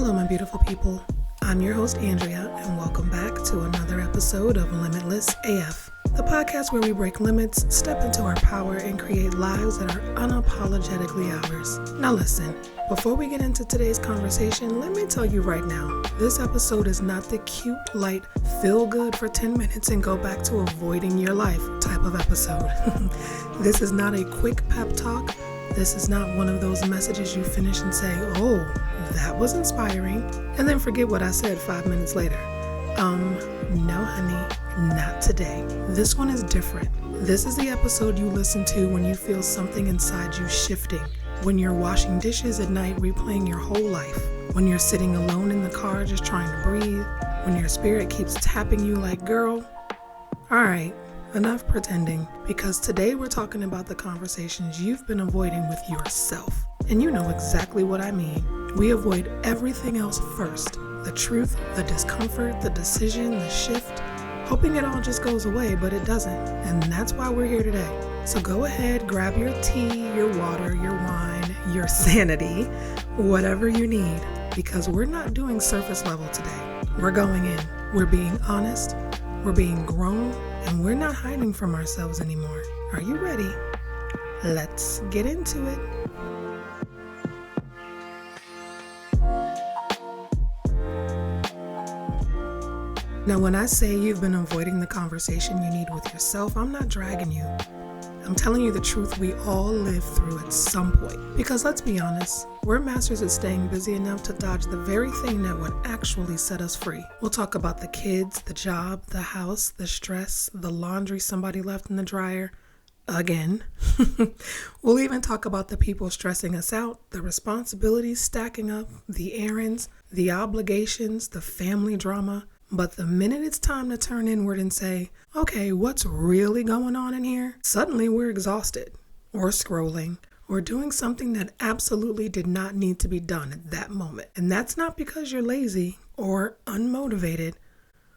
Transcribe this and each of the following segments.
Hello, my beautiful people. I'm your host, Andrea, and welcome back to another episode of Limitless AF, the podcast where we break limits, step into our power, and create lives that are unapologetically ours. Now listen, before we get into today's conversation, let me tell you right now, this episode is not the cute, light, feel good for 10 minutes and go back to avoiding your life type of episode. This is not a quick pep talk. This is not one of those messages you finish and say, oh, that was inspiring, and then forget what I said 5 minutes later. No, honey, not today. This one is different. This is the episode you listen to when you feel something inside you shifting, when you're washing dishes at night replaying your whole life, when you're sitting alone in the car just trying to breathe, when your spirit keeps tapping you like, girl, all right, enough pretending, because today we're talking about the conversations you've been avoiding with yourself. And you know exactly what I mean. We avoid everything else first. The truth, the discomfort, the decision, the shift, hoping it all just goes away, but it doesn't. And that's why we're here today. So go ahead, grab your tea, your water, your wine, your sanity, whatever you need, because we're not doing surface level today. We're going in. We're being honest. We're being grown. And we're not hiding from ourselves anymore. Are you ready? Let's get into it. Now, when I say you've been avoiding the conversation you need with yourself, I'm not dragging you. I'm telling you the truth we all live through at some point. Because let's be honest, we're masters at staying busy enough to dodge the very thing that would actually set us free. We'll talk about the kids, the job, the house, the stress, the laundry somebody left in the dryer. Again. We'll even talk about the people stressing us out, the responsibilities stacking up, the errands, the obligations, the family drama. But the minute it's time to turn inward and say, okay, what's really going on in here? Suddenly we're exhausted, or scrolling, or doing something that absolutely did not need to be done at that moment. And that's not because you're lazy or unmotivated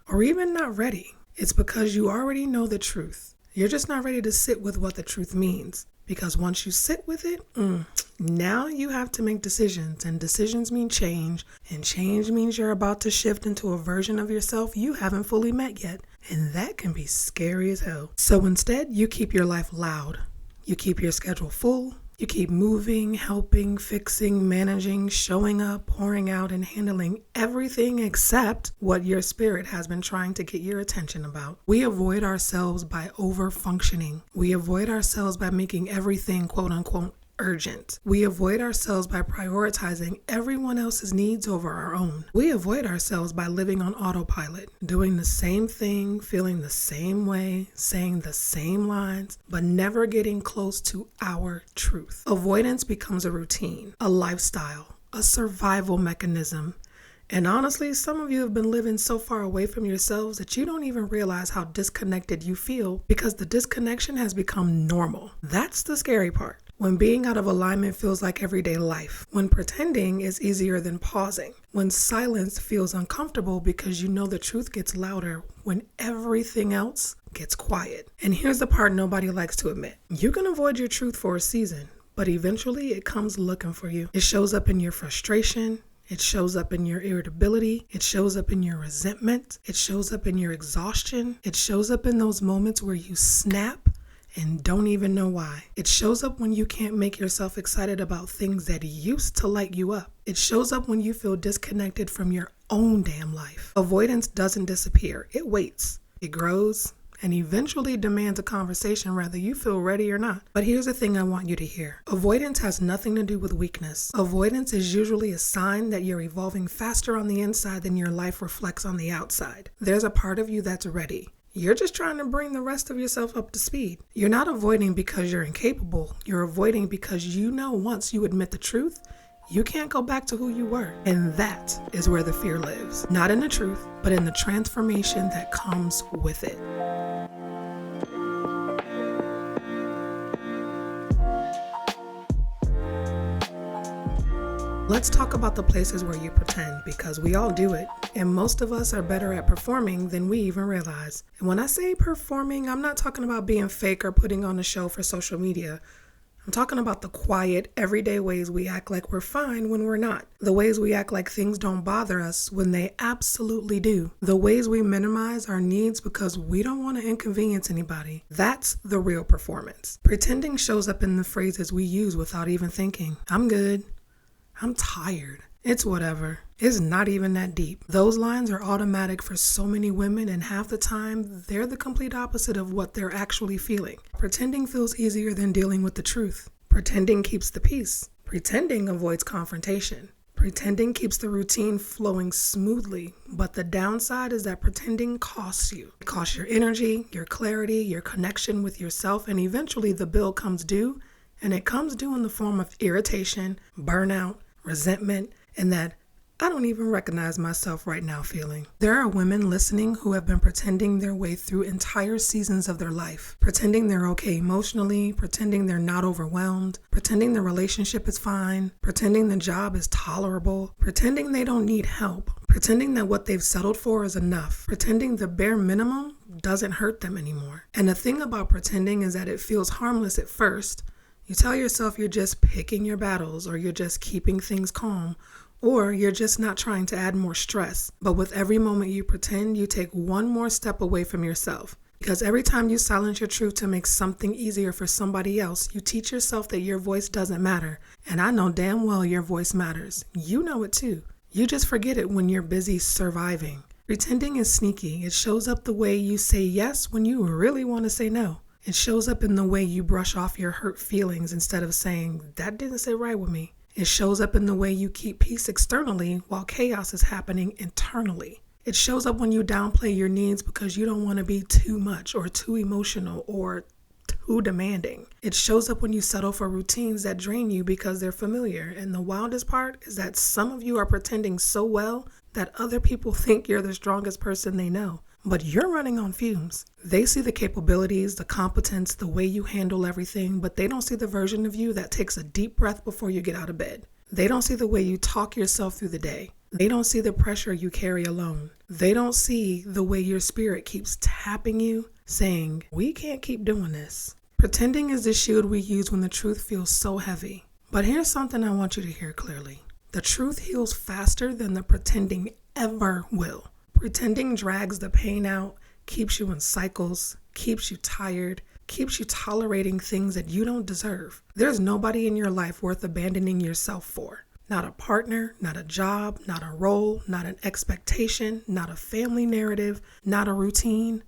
or even not ready. It's because you already know the truth. You're just not ready to sit with what the truth means. Because once you sit with it, now you have to make decisions, and decisions mean change, and change means you're about to shift into a version of yourself you haven't fully met yet, and that can be scary as hell. So instead, you keep your life loud, you keep your schedule full, you keep moving, helping, fixing, managing, showing up, pouring out, and handling everything except what your spirit has been trying to get your attention about. We avoid ourselves by over-functioning. We avoid ourselves by making everything, quote unquote, urgent. We avoid ourselves by prioritizing everyone else's needs over our own. We avoid ourselves by living on autopilot, doing the same thing, feeling the same way, saying the same lines, but never getting close to our truth. Avoidance becomes a routine, a lifestyle, a survival mechanism. And honestly, some of you have been living so far away from yourselves that you don't even realize how disconnected you feel because the disconnection has become normal. That's the scary part. When being out of alignment feels like everyday life. When pretending is easier than pausing. When silence feels uncomfortable because you know the truth gets louder when everything else gets quiet. And here's the part nobody likes to admit. You can avoid your truth for a season, but eventually it comes looking for you. It shows up in your frustration. It shows up in your irritability. It shows up in your resentment. It shows up in your exhaustion. It shows up in those moments where you snap and don't even know why. It shows up when you can't make yourself excited about things that used to light you up. It shows up when you feel disconnected from your own damn life. Avoidance doesn't disappear. It waits. It grows and eventually demands a conversation whether you feel ready or not. But here's the thing I want you to hear. Avoidance has nothing to do with weakness. Avoidance is usually a sign that you're evolving faster on the inside than your life reflects on the outside. There's a part of you that's ready. You're just trying to bring the rest of yourself up to speed. You're not avoiding because you're incapable. You're avoiding because you know once you admit the truth, you can't go back to who you were. And that is where the fear lives. Not in the truth, but in the transformation that comes with it. Let's talk about the places where you pretend, because we all do it, and most of us are better at performing than we even realize. And when I say performing, I'm not talking about being fake or putting on a show for social media. I'm talking about the quiet, everyday ways we act like we're fine when we're not. The ways we act like things don't bother us when they absolutely do. The ways we minimize our needs because we don't want to inconvenience anybody. That's the real performance. Pretending shows up in the phrases we use without even thinking. I'm good. I'm tired. It's whatever. It's not even that deep. Those lines are automatic for so many women, and half the time, they're the complete opposite of what they're actually feeling. Pretending feels easier than dealing with the truth. Pretending keeps the peace. Pretending avoids confrontation. Pretending keeps the routine flowing smoothly, but the downside is that pretending costs you. It costs your energy, your clarity, your connection with yourself, and eventually the bill comes due, and it comes due in the form of irritation, burnout, resentment, and that I don't even recognize myself right now feeling. There are women listening who have been pretending their way through entire seasons of their life, pretending they're okay emotionally, pretending they're not overwhelmed, pretending the relationship is fine, pretending the job is tolerable, pretending they don't need help, pretending that what they've settled for is enough, pretending the bare minimum doesn't hurt them anymore. And the thing about pretending is that it feels harmless at first. You tell yourself you're just picking your battles, or you're just keeping things calm, or you're just not trying to add more stress. But with every moment you pretend, you take one more step away from yourself. Because every time you silence your truth to make something easier for somebody else, you teach yourself that your voice doesn't matter. And I know damn well your voice matters. You know it too. You just forget it when you're busy surviving. Pretending is sneaky. It shows up the way you say yes when you really want to say no. It shows up in the way you brush off your hurt feelings instead of saying, that didn't sit right with me. It shows up in the way you keep peace externally while chaos is happening internally. It shows up when you downplay your needs because you don't want to be too much or too emotional or too demanding. It shows up when you settle for routines that drain you because they're familiar. And the wildest part is that some of you are pretending so well that other people think you're the strongest person they know. But you're running on fumes. They see the capabilities, the competence, the way you handle everything, but they don't see the version of you that takes a deep breath before you get out of bed. They don't see the way you talk yourself through the day. They don't see the pressure you carry alone. They don't see the way your spirit keeps tapping you, saying, we can't keep doing this. Pretending is the shield we use when the truth feels so heavy. But here's something I want you to hear clearly. The truth heals faster than the pretending ever will. Pretending drags the pain out, keeps you in cycles, keeps you tired, keeps you tolerating things that you don't deserve. There's nobody in your life worth abandoning yourself for. Not a partner, not a job, not a role, not an expectation, not a family narrative, not a routine.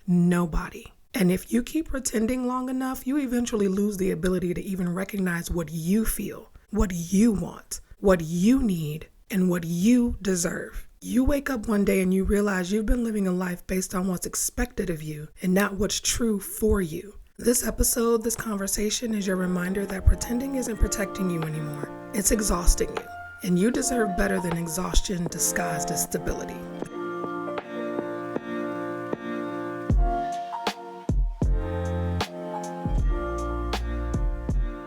Nobody. And if you keep pretending long enough, you eventually lose the ability to even recognize what you feel, what you want, what you need, and what you deserve. You wake up one day and you realize you've been living a life based on what's expected of you and not what's true for you. This episode, this conversation is your reminder that pretending isn't protecting you anymore. It's exhausting you, and you deserve better than exhaustion disguised as stability.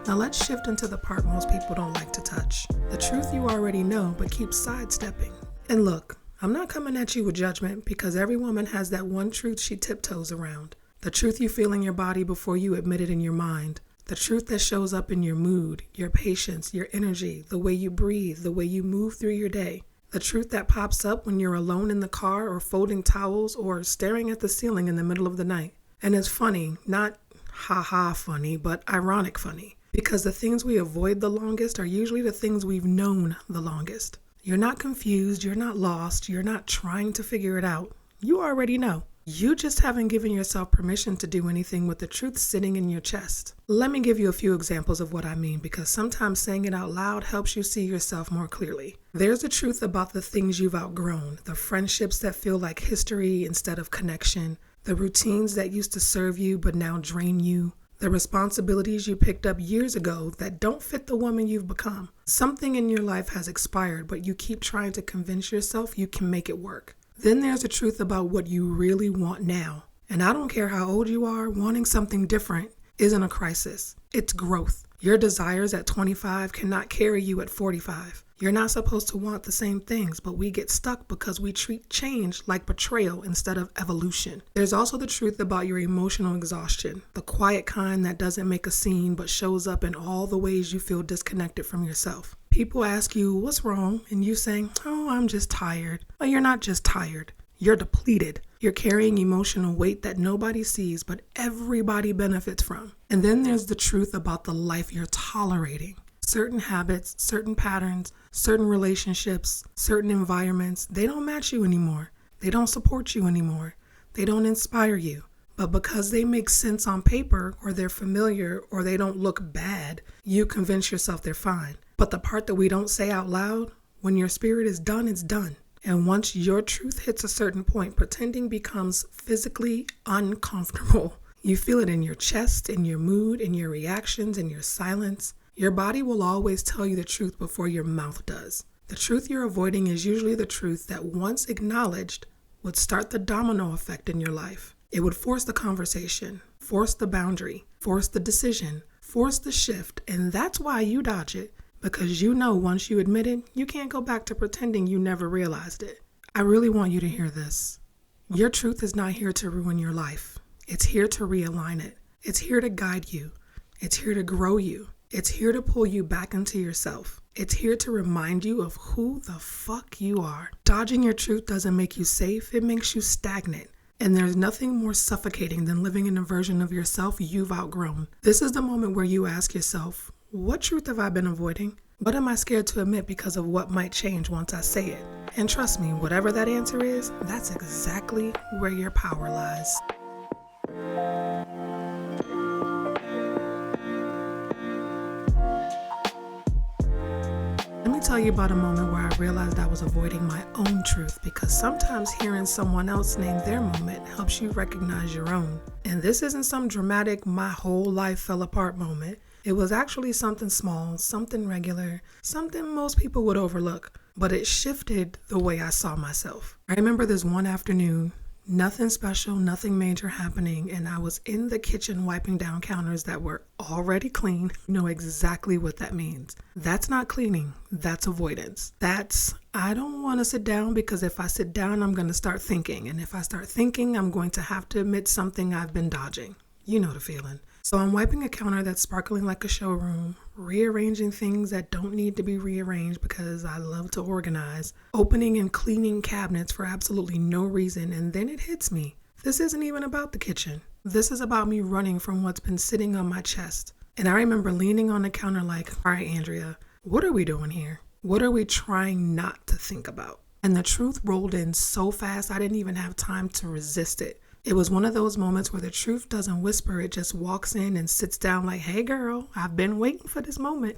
Now let's shift into the part most people don't like to touch. The truth you already know but keep sidestepping. And look, I'm not coming at you with judgment because every woman has that one truth she tiptoes around. The truth you feel in your body before you admit it in your mind. The truth that shows up in your mood, your patience, your energy, the way you breathe, the way you move through your day. The truth that pops up when you're alone in the car or folding towels or staring at the ceiling in the middle of the night. And it's funny, not ha-ha funny, but ironic funny. Because the things we avoid the longest are usually the things we've known the longest. You're not confused, you're not lost, you're not trying to figure it out. You already know. You just haven't given yourself permission to do anything with the truth sitting in your chest. Let me give you a few examples of what I mean, because sometimes saying it out loud helps you see yourself more clearly. There's the truth about the things you've outgrown, the friendships that feel like history instead of connection, the routines that used to serve you but now drain you, the responsibilities you picked up years ago that don't fit the woman you've become. Something in your life has expired, but you keep trying to convince yourself you can make it work. Then there's the truth about what you really want now. And I don't care how old you are, wanting something different isn't a crisis. It's growth. Your desires at 25 cannot carry you at 45. You're not supposed to want the same things, but we get stuck because we treat change like betrayal instead of evolution. There's also the truth about your emotional exhaustion, the quiet kind that doesn't make a scene but shows up in all the ways you feel disconnected from yourself. People ask you, what's wrong? And you say, oh, I'm just tired. Well, you're not just tired. You're depleted. You're carrying emotional weight that nobody sees, but everybody benefits from. And then there's the truth about the life you're tolerating. Certain habits, certain patterns, certain relationships, certain environments, they don't match you anymore. They don't support you anymore. They don't inspire you. But because they make sense on paper, or they're familiar, or they don't look bad, you convince yourself they're fine. But the part that we don't say out loud, when your spirit is done, it's done. And once your truth hits a certain point, pretending becomes physically uncomfortable. You feel it in your chest, in your mood, in your reactions, in your silence. Your body will always tell you the truth before your mouth does. The truth you're avoiding is usually the truth that, once acknowledged, would start the domino effect in your life. It would force the conversation, force the boundary, force the decision, force the shift, and that's why you dodge it. Because you know once you admit it, you can't go back to pretending you never realized it. I really want you to hear this. Your truth is not here to ruin your life. It's here to realign it. It's here to guide you. It's here to grow you. It's here to pull you back into yourself. It's here to remind you of who the fuck you are. Dodging your truth doesn't make you safe. It makes you stagnant. And there's nothing more suffocating than living in a version of yourself you've outgrown. This is the moment where you ask yourself, what truth have I been avoiding? What am I scared to admit because of what might change once I say it? And trust me, whatever that answer is, that's exactly where your power lies. Let me tell you about a moment where I realized I was avoiding my own truth, because sometimes hearing someone else name their moment helps you recognize your own. And this isn't some dramatic, my whole life fell apart moment. It was actually something small, something regular, something most people would overlook, but it shifted the way I saw myself. I remember this one afternoon, nothing special, nothing major happening, and I was in the kitchen wiping down counters that were already clean. You know exactly what that means. That's not cleaning, that's avoidance. That's, I don't want to sit down because if I sit down, I'm going to start thinking. And if I start thinking, I'm going to have to admit something I've been dodging. You know the feeling. So I'm wiping a counter that's sparkling like a showroom, rearranging things that don't need to be rearranged because I love to organize, opening and cleaning cabinets for absolutely no reason, and then it hits me. This isn't even about the kitchen. This is about me running from what's been sitting on my chest. And I remember leaning on the counter like, all right, Andrea, what are we doing here? What are we trying not to think about? And the truth rolled in so fast I didn't even have time to resist it. It was one of those moments where the truth doesn't whisper, it just walks in and sits down like, hey girl, I've been waiting for this moment.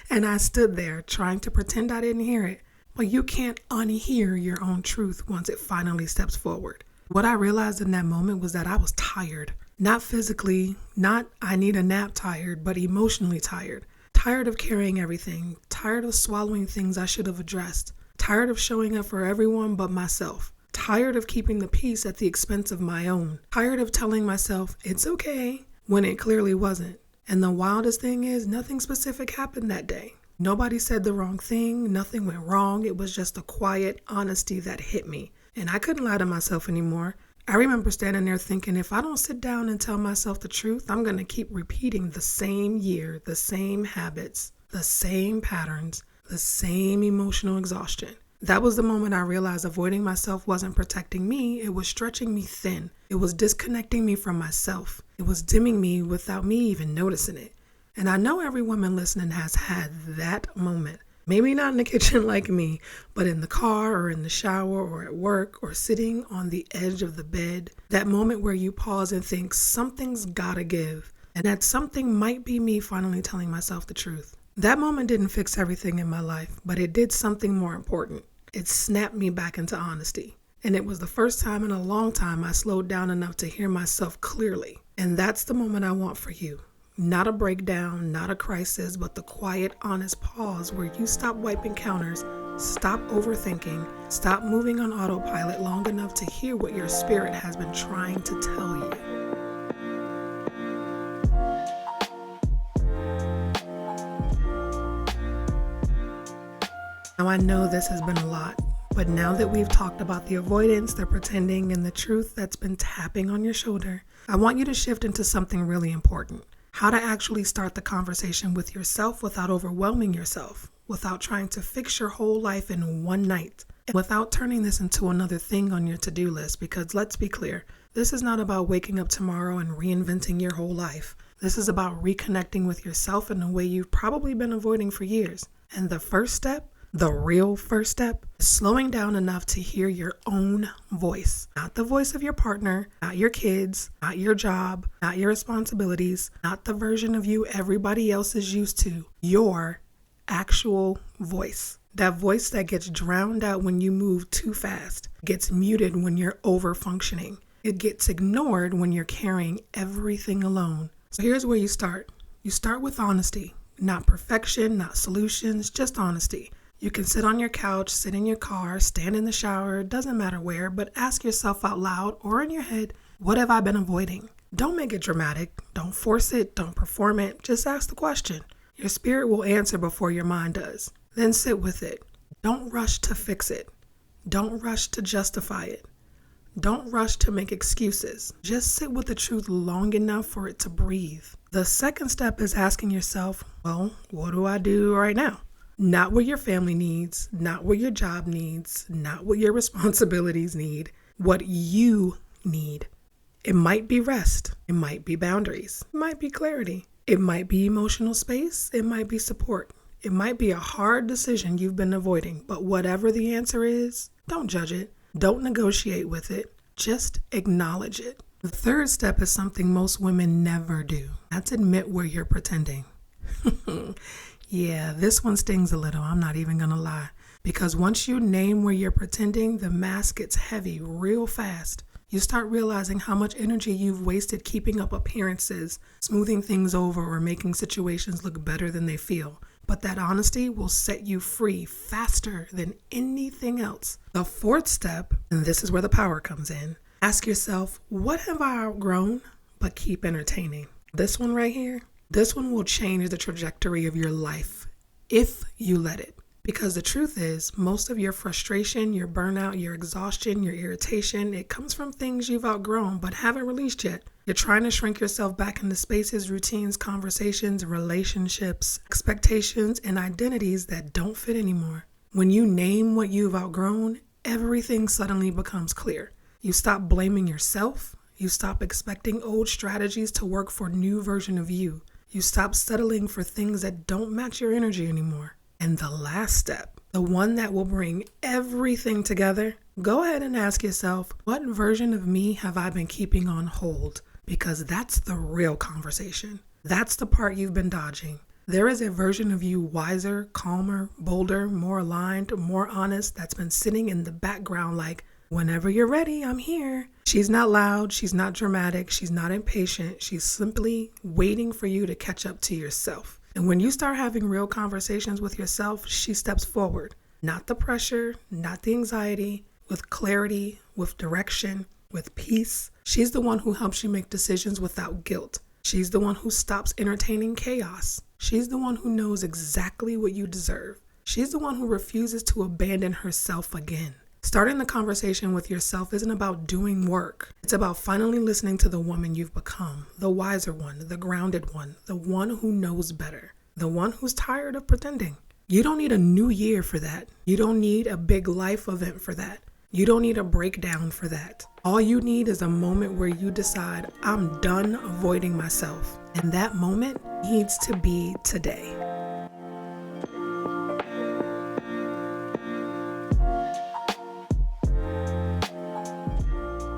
And I stood there trying to pretend I didn't hear it. But you can't unhear your own truth once it finally steps forward. What I realized in that moment was that I was tired. Not physically, not I need a nap tired, but emotionally tired. Tired of carrying everything. Tired of swallowing things I should have addressed. Tired of showing up for everyone but myself. Tired of keeping the peace at the expense of my own. Tired of telling myself it's okay when it clearly wasn't. And the wildest thing is, nothing specific happened that day. Nobody said the wrong thing. Nothing went wrong. It was just a quiet honesty that hit me. And I couldn't lie to myself anymore. I remember standing there thinking, if I don't sit down and tell myself the truth, I'm going to keep repeating the same year, the same habits, the same patterns, the same emotional exhaustion. That was the moment I realized avoiding myself wasn't protecting me. It was stretching me thin. It was disconnecting me from myself. It was dimming me without me even noticing it. And I know every woman listening has had that moment. Maybe not in the kitchen like me, but in the car or in the shower or at work or sitting on the edge of the bed. That moment where you pause and think something's gotta give. And that something might be me finally telling myself the truth. That moment didn't fix everything in my life, but it did something more important. It snapped me back into honesty. And it was the first time in a long time I slowed down enough to hear myself clearly. And that's the moment I want for you. Not a breakdown, not a crisis, but the quiet, honest pause where you stop wiping counters, stop overthinking, stop moving on autopilot long enough to hear what your spirit has been trying to tell you. Now, I know this has been a lot, but now that we've talked about the avoidance, the pretending, and the truth that's been tapping on your shoulder, I want you to shift into something really important. How to actually start the conversation with yourself without overwhelming yourself, without trying to fix your whole life in one night, and without turning this into another thing on your to-do list. Because let's be clear, this is not about waking up tomorrow and reinventing your whole life. This is about reconnecting with yourself in a way you've probably been avoiding for years. And the first step, the real first step, is slowing down enough to hear your own voice. Not the voice of your partner, not your kids, not your job, not your responsibilities, not the version of you everybody else is used to. Your actual voice. That voice that gets drowned out when you move too fast, gets muted when you're over functioning. It gets ignored when you're carrying everything alone. So here's where you start. You start with honesty. Not perfection, not solutions, just honesty. You can sit on your couch, sit in your car, stand in the shower, doesn't matter where, but ask yourself out loud or in your head, what have I been avoiding? Don't make it dramatic. Don't force it. Don't perform it. Just ask the question. Your spirit will answer before your mind does. Then sit with it. Don't rush to fix it. Don't rush to justify it. Don't rush to make excuses. Just sit with the truth long enough for it to breathe. The second step is asking yourself, well, what do I do right now? Not what your family needs, not what your job needs, not what your responsibilities need, what you need. It might be rest. It might be boundaries. It might be clarity. It might be emotional space. It might be support. It might be a hard decision you've been avoiding, but whatever the answer is, don't judge it. Don't negotiate with it. Just acknowledge it. The third step is something most women never do. That's admit where you're pretending. Yeah, this one stings a little. I'm not even gonna lie. Because once you name where you're pretending, the mask gets heavy real fast. You start realizing how much energy you've wasted keeping up appearances, smoothing things over, or making situations look better than they feel. But that honesty will set you free faster than anything else. The fourth step, and this is where the power comes in, ask yourself, what have I outgrown but keep entertaining? This one right here, this one will change the trajectory of your life if you let it. Because the truth is, most of your frustration, your burnout, your exhaustion, your irritation, it comes from things you've outgrown but haven't released yet. You're trying to shrink yourself back into spaces, routines, conversations, relationships, expectations, and identities that don't fit anymore. When you name what you've outgrown, everything suddenly becomes clear. You stop blaming yourself. You stop expecting old strategies to work for a new version of you. You stop settling for things that don't match your energy anymore. And the last step, the one that will bring everything together, go ahead and ask yourself, what version of me have I been keeping on hold? Because that's the real conversation. That's the part you've been dodging. There is a version of you wiser, calmer, bolder, more aligned, more honest that's been sitting in the background like, whenever you're ready, I'm here. She's not loud. She's not dramatic. She's not impatient. She's simply waiting for you to catch up to yourself. And when you start having real conversations with yourself, she steps forward. Not the pressure, not the anxiety, with clarity, with direction, with peace. She's the one who helps you make decisions without guilt. She's the one who stops entertaining chaos. She's the one who knows exactly what you deserve. She's the one who refuses to abandon herself again. Starting the conversation with yourself isn't about doing work. It's about finally listening to the woman you've become, the wiser one, the grounded one, the one who knows better, the one who's tired of pretending. You don't need a new year for that. You don't need a big life event for that. You don't need a breakdown for that. All you need is a moment where you decide, I'm done avoiding myself. And that moment needs to be today.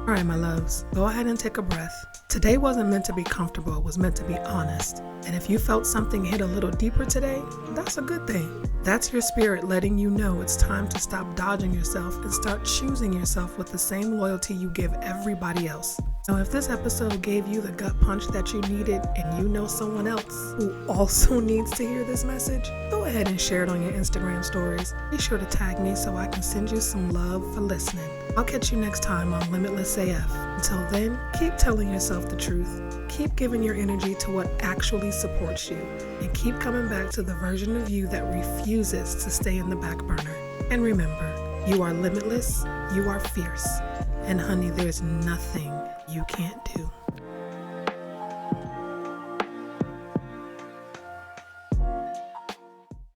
All right, my loves, go ahead and take a breath. Today wasn't meant to be comfortable, it was meant to be honest. And if you felt something hit a little deeper today, that's a good thing. That's your spirit letting you know it's time to stop dodging yourself and start choosing yourself with the same loyalty you give everybody else. So if this episode gave you the gut punch that you needed and you know someone else who also needs to hear this message, go ahead and share it on your Instagram stories. Be sure to tag me so I can send you some love for listening. I'll catch you next time on Limitless AF. Until then, keep telling yourself the truth. keep giving your energy to what actually supports you, and keep coming back to the version of you that refuses to stay in the back burner. And remember, you are limitless, you are fierce, and honey, there's nothing you can't do.